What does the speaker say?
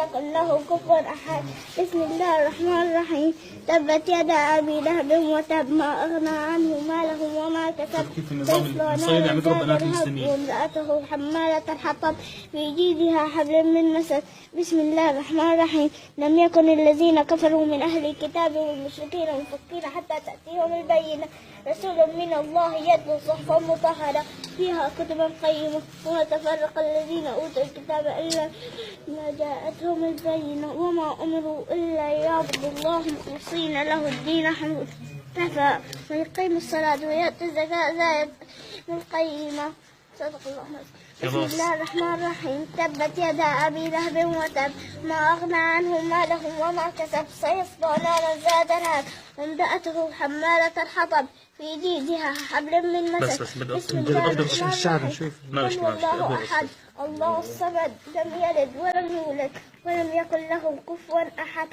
يكن له كفوا أحد. بسم الله الرحمن الرحيم. تبت يدا أبي لهب وتب ما أغنى عنه ماله وما كسب. سيصلى نارا ذات لهب وامرأته حمالة الحطب في جيدها حبل من مسد. بسم الله الرحمن الرحيم. لم يكن الذين كفروا من أهل الكتاب والمشركين منفكين حتى تأتيهم البينة. رسول من الله يتلو صحفا مطهرة فيها كتب قيمة وما تفرق الذين أوتوا الكتاب إلا ما جاءتهم البينة وما أمروا إلا ليعبدوا الله مخلصين له الدين حنفاء ويقيموا الصلاة ويؤتوا الزكاة ذلك القيمة. صدق الله. بسم الله الرحمن الرحيم. تبت يدا أبي لهب وتب ما أغنى عنه ماله وما كسب. سيصلى نارا ذات لهب وامرأته حمالة الحطب في جيدها حبل من مسد. بسم الله الرحمن الرحيم. قل هو الله أحد الله الصمد لم يلد ولم يولد ولم يكن له كفوا أحد.